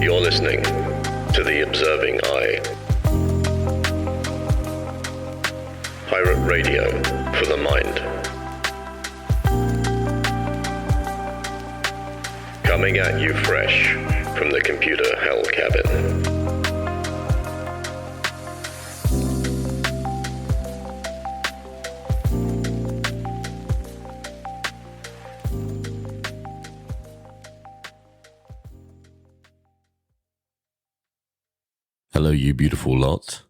You're listening to The Observing Eye. Pirate radio for the mind. Coming at you fresh from the computer hell cabin. Hello, you beautiful lot.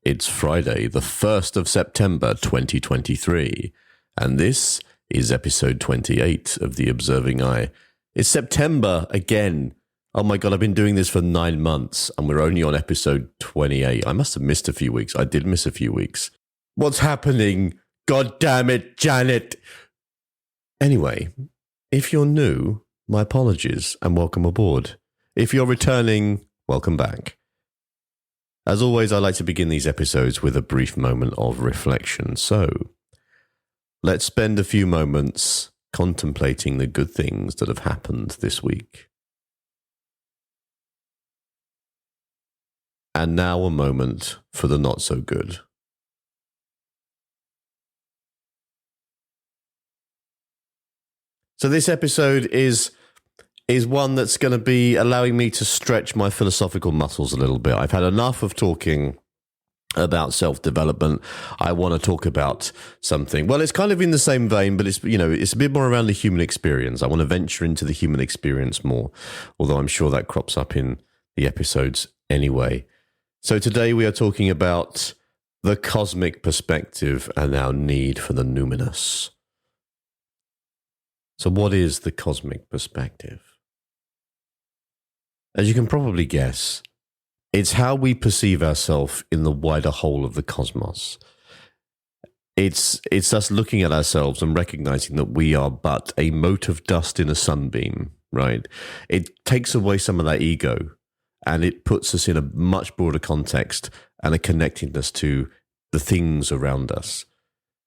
It's Friday, the 1st of September, 2023, and this is episode 28 of The Observing Eye. It's September again. Oh my God, I've been doing this for 9 months, and we're only on episode 28. I must have missed a few weeks. I did miss a few weeks. What's happening? God damn it, Janet. Anyway, if you're new, my apologies and welcome aboard. If you're returning, welcome back. As always, I like to begin these episodes with a brief moment of reflection. So, let's spend a few moments contemplating the good things that have happened this week. And now a moment for the not so good. So this episode is one that's going to be allowing me to stretch my philosophical muscles a little bit. I've had enough of talking about self-development. I want to talk about something. Well, it's kind of in the same vein, but it's a bit more around the human experience. I want to venture into the human experience more, although I'm sure that crops up in the episodes anyway. So today we are talking about the cosmic perspective and our need for the numinous. So what is the cosmic perspective? As you can probably guess, it's how we perceive ourselves in the wider whole of the cosmos. It's us looking at ourselves and recognizing that we are but a mote of dust in a sunbeam, right? It takes away some of that ego and it puts us in a much broader context and a connectedness to the things around us.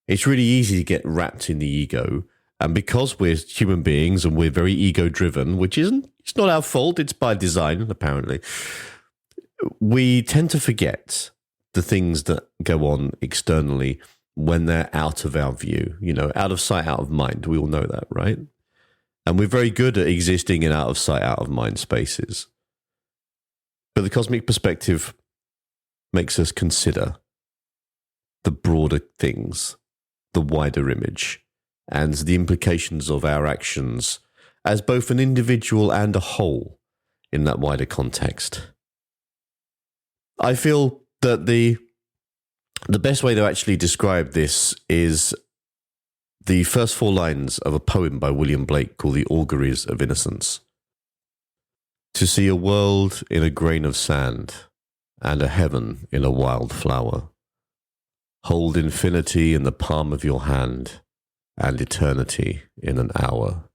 It's really easy to get wrapped in the ego. And because we're human beings and we're very ego-driven, which it's not our fault, it's by design, apparently, we tend to forget the things that go on externally when they're out of our view, out of sight, out of mind. We all know that, right? And we're very good at existing in out of sight, out of mind spaces. But the cosmic perspective makes us consider the broader things, the wider image, and the implications of our actions as both an individual and a whole in that wider context. I feel that the best way to actually describe this is the first 4 lines of a poem by William Blake called The Auguries of Innocence. To see a world in a grain of sand and a heaven in a wild flower. Hold infinity in the palm of your hand and eternity in an hour.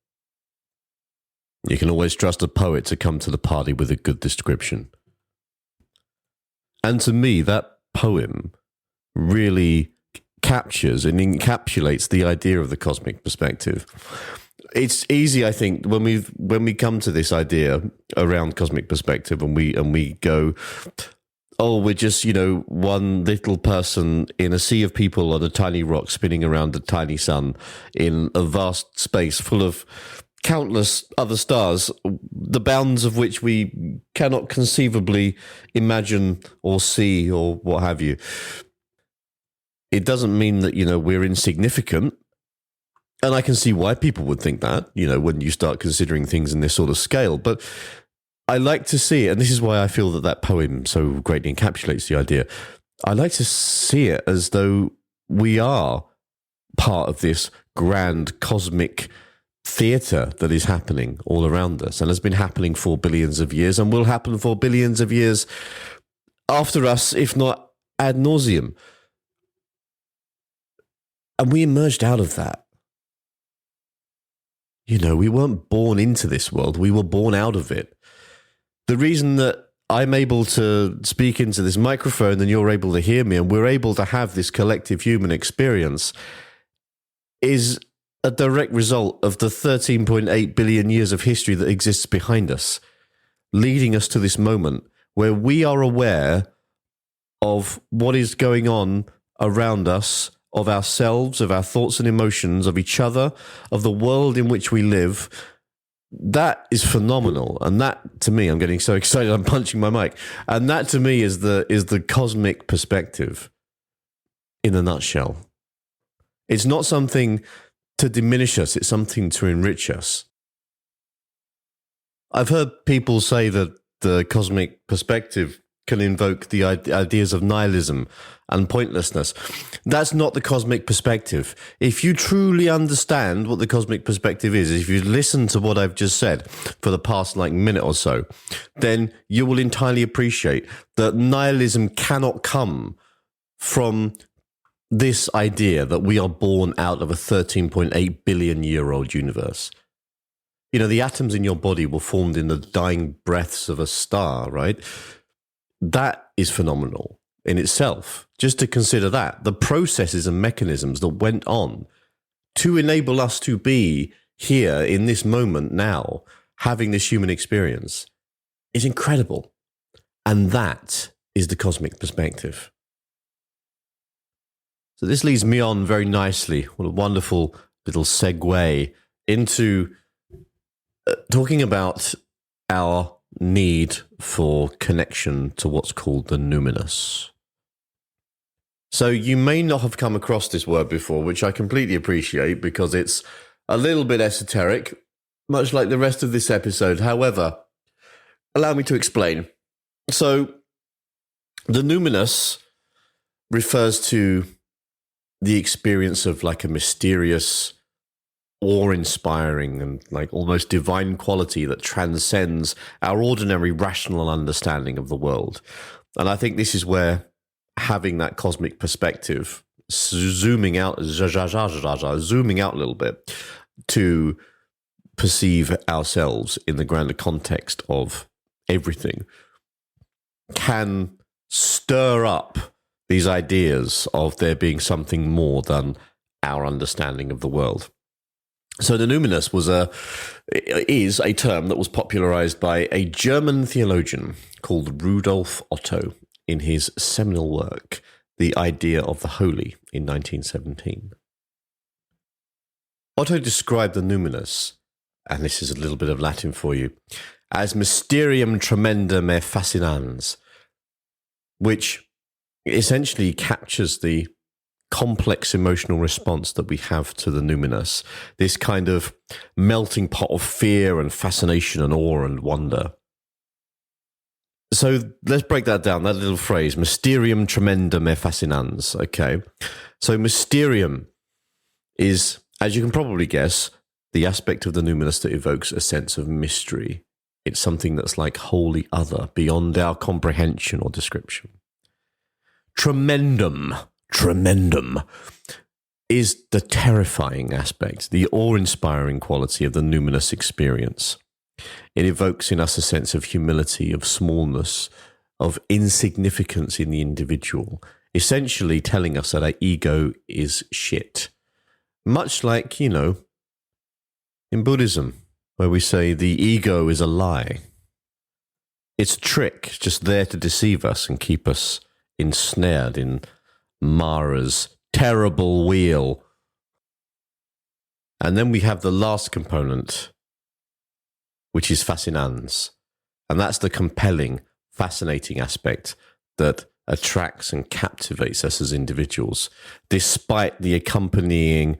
You can always trust a poet to come to the party with a good description. And to me, that poem really captures and encapsulates the idea of the cosmic perspective. It's easy, I think, when we come to this idea around cosmic perspective and we go, oh, we're just, one little person in a sea of people on a tiny rock spinning around a tiny sun in a vast space full of countless other stars, the bounds of which we cannot conceivably imagine or see or what have you. It doesn't mean that, we're insignificant. And I can see why people would think that, when you start considering things in this sort of scale. But I like to see it, and this is why I feel that poem so greatly encapsulates the idea. I like to see it as though we are part of this grand cosmic theatre that is happening all around us and has been happening for billions of years and will happen for billions of years after us, if not ad nauseum. And we emerged out of that. We weren't born into this world. We were born out of it. The reason that I'm able to speak into this microphone and you're able to hear me and we're able to have this collective human experience is a direct result of the 13.8 billion years of history that exists behind us. leading us to this moment where we are aware of what is going on around us, of ourselves, of our thoughts and emotions, of each other, of the world in which we live. That is phenomenal. And that, to me, I'm getting so excited, I'm punching my mic. And that, to me, is the cosmic perspective in a nutshell. It's not something to diminish us, it's something to enrich us. I've heard people say that the cosmic perspective can invoke the ideas of nihilism and pointlessness. That's not the cosmic perspective. If you truly understand what the cosmic perspective is, if you listen to what I've just said for the past minute or so, then you will entirely appreciate that nihilism cannot come from this idea that we are born out of a 13.8 billion year old universe. You know, the atoms in your body were formed in the dying breaths of a star, right? That is phenomenal in itself. Just to consider that, the processes and mechanisms that went on to enable us to be here in this moment now, having this human experience, is incredible. And that is the cosmic perspective. So this leads me on very nicely. What a wonderful little segue into talking about our need for connection to what's called the numinous. So you may not have come across this word before, which I completely appreciate because it's a little bit esoteric, much like the rest of this episode. However, allow me to explain. So the numinous refers to the experience of like a mysterious, awe-inspiring and like almost divine quality that transcends our ordinary rational understanding of the world. And I think this is where having that cosmic perspective, zooming out a little bit to perceive ourselves in the grander context of everything, can stir up these ideas of there being something more than our understanding of the world. So the numinous is a term that was popularized by a German theologian called Rudolf Otto in his seminal work, The Idea of the Holy, in 1917. Otto described the numinous, and this is a little bit of Latin for you, as mysterium tremendum e fascinans, which essentially captures the complex emotional response that we have to the numinous, this kind of melting pot of fear and fascination and awe and wonder. So let's break that down, that little phrase, mysterium tremendum e fascinans, okay? So mysterium is, as you can probably guess, the aspect of the numinous that evokes a sense of mystery. It's something that's like wholly other, beyond our comprehension or description. Tremendum is the terrifying aspect, the awe-inspiring quality of the numinous experience. It evokes in us a sense of humility, of smallness, of insignificance in the individual, essentially telling us that our ego is shit. Much like, in Buddhism, where we say the ego is a lie. It's a trick, just there to deceive us and keep us ensnared in Mara's terrible wheel. And then we have the last component, which is fascinans. And that's the compelling, fascinating aspect that attracts and captivates us as individuals, despite the accompanying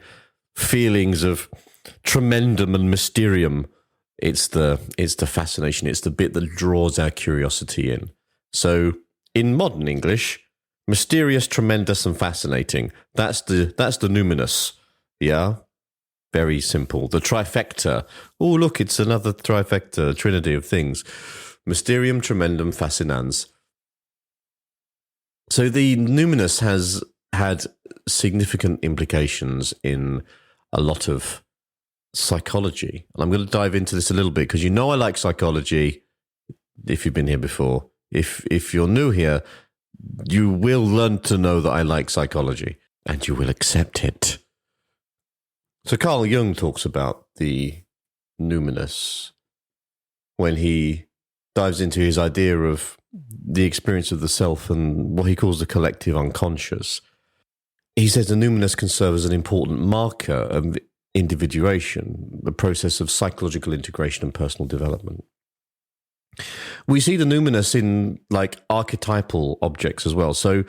feelings of tremendum and mysterium. It's the fascination. It's the bit that draws our curiosity in. So in modern English, mysterious, tremendous, and fascinating. That's the numinous. Yeah? Very simple. The trifecta. Oh, look, it's another trifecta, trinity of things. Mysterium, tremendum, fascinans. So the numinous has had significant implications in a lot of psychology. And I'm going to dive into this a little bit because I like psychology if you've been here before. If you're new here, you will learn to know that I like psychology and you will accept it. So Carl Jung talks about the numinous when he dives into his idea of the experience of the self and what he calls the collective unconscious. He says the numinous can serve as an important marker of individuation, the process of psychological integration and personal development. We see the numinous in like archetypal objects as well. So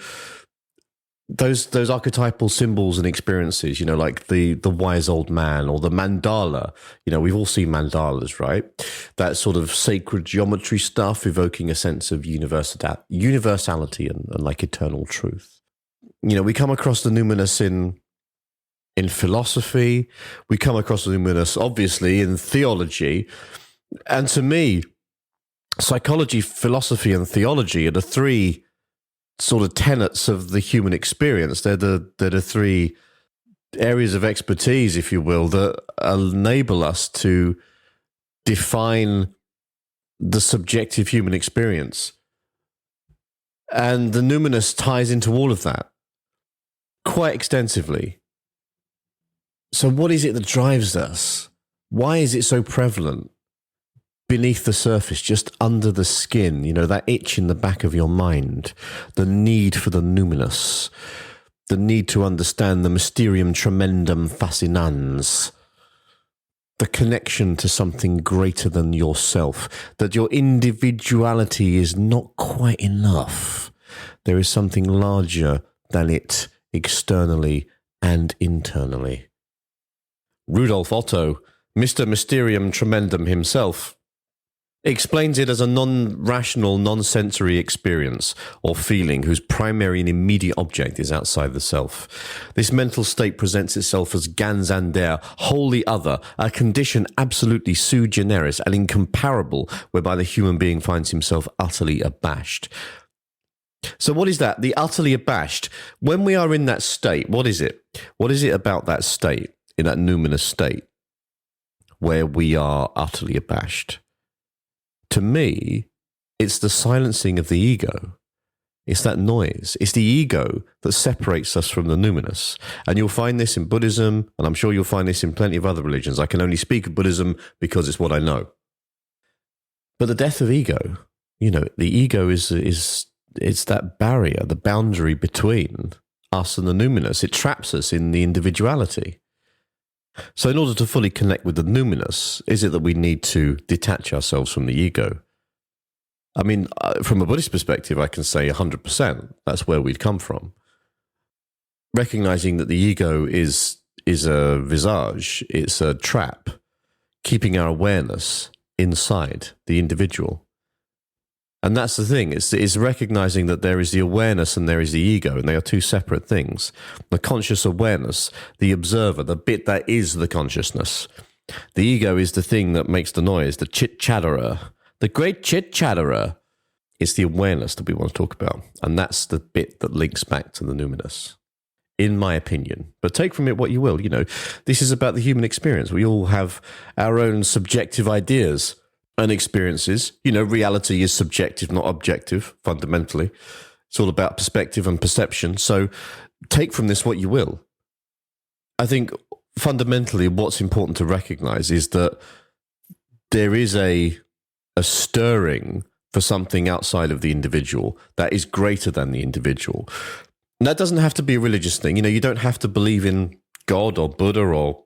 those archetypal symbols and experiences, you know, like the wise old man or the mandala. You know, we've all seen mandalas, right? That sort of sacred geometry stuff, evoking a sense of universality and like eternal truth. You know, we come across the numinous in philosophy. We come across the numinous, obviously, in theology. And to me, psychology, philosophy, and theology are the three sort of tenets of the human experience. They're the three areas of expertise, if you will, that enable us to define the subjective human experience. And the numinous ties into all of that quite extensively. So what is it that drives us? Why is it so prevalent beneath the surface, just under the skin? You know, that itch in the back of your mind, the need for the numinous, the need to understand the mysterium tremendum fascinans, the connection to something greater than yourself, that your individuality is not quite enough. There is something larger than it externally and internally. Rudolf Otto, Mr. Mysterium Tremendum himself, explains it as a non-rational, non-sensory experience or feeling whose primary and immediate object is outside the self. This mental state presents itself as ganz anders, wholly other, a condition absolutely sui generis and incomparable, whereby the human being finds himself utterly abashed. So what is that? The utterly abashed. When we are in that state, what is it? What is it about that state, in that numinous state, where we are utterly abashed? To me, it's the silencing of the ego. It's that noise. It's the ego that separates us from the numinous. And you'll find this in Buddhism, and I'm sure you'll find this in plenty of other religions. I can only speak of Buddhism because it's what I know. But the death of ego, you know, the ego is it's that barrier, the boundary between us and the numinous. It traps us in the individuality. So in order to fully connect with the numinous, is it that we need to detach ourselves from the ego? I mean, from a Buddhist perspective, I can say 100%. That's where we'd come from. Recognizing that the ego is a visage, it's a trap, keeping our awareness inside the individual. And that's the thing, it's recognizing that there is the awareness and there is the ego, and they are two separate things. The conscious awareness, the observer, the bit that is the consciousness. The ego is the thing that makes the noise, the chit-chatterer, the great chit-chatterer. It's the awareness that we want to talk about, and that's the bit that links back to the numinous, in my opinion. But take from it what you will, you know. This is about the human experience. We all have our own subjective ideas and experiences. You know, reality is subjective, not objective, fundamentally. It's all about perspective and perception. So take from this what you will. I think fundamentally what's important to recognize is that there is a stirring for something outside of the individual that is greater than the individual. And that doesn't have to be a religious thing. You know, you don't have to believe in God or Buddha or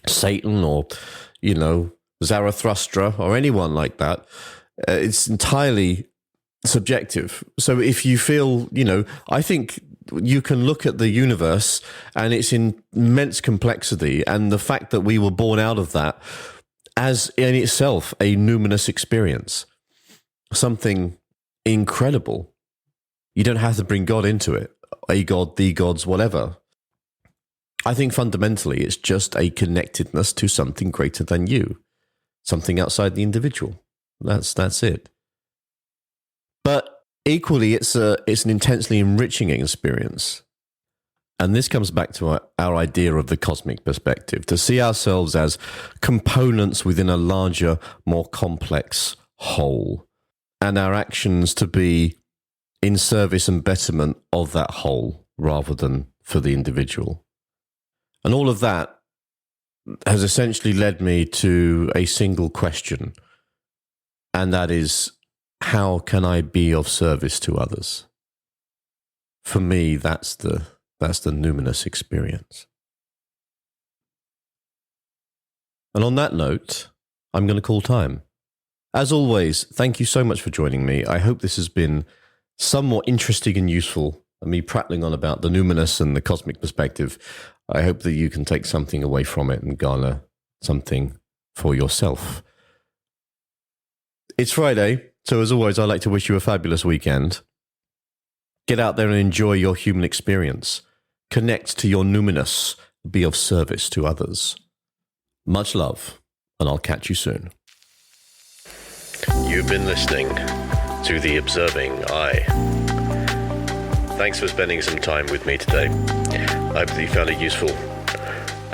Satan or, you know, Zarathustra or anyone like that. It's entirely subjective. So if you feel, you know, I think you can look at the universe and its immense complexity and the fact that we were born out of that as in itself a numinous experience, something incredible. You don't have to bring God into it, a God, the gods, whatever. I think fundamentally it's just a connectedness to something greater than you. Something outside the individual. That's it. But equally, it's an intensely enriching experience. And this comes back to our idea of the cosmic perspective, to see ourselves as components within a larger, more complex whole, and our actions to be in service and betterment of that whole rather than for the individual. And all of that has essentially led me to a single question, and that is, how can I be of service to others? For me, that's the numinous experience. And on that note, I'm going to call time. As always, thank you so much for joining me. I hope this has been somewhat interesting and useful. Me prattling on about the numinous and the cosmic perspective. I hope that you can take something away from it and garner something for yourself. It's Friday, so as always, I'd like to wish you a fabulous weekend. Get out there and enjoy your human experience. Connect to your numinous. Be of service to others. Much love, and I'll catch you soon. You've been listening to The Observing Eye. Thanks for spending some time with me today. I hope that you found it useful.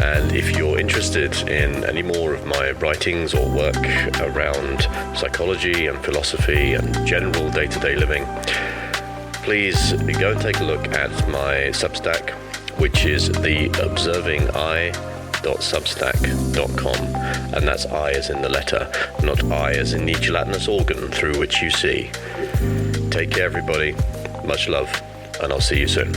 And if you're interested in any more of my writings or work around psychology and philosophy and general day-to-day living, please go and take a look at my Substack, which is theobservingeye.substack.com, and that's I as in the letter, not I as in the gelatinous organ through which you see. Take care, everybody. Much love, and I'll see you soon.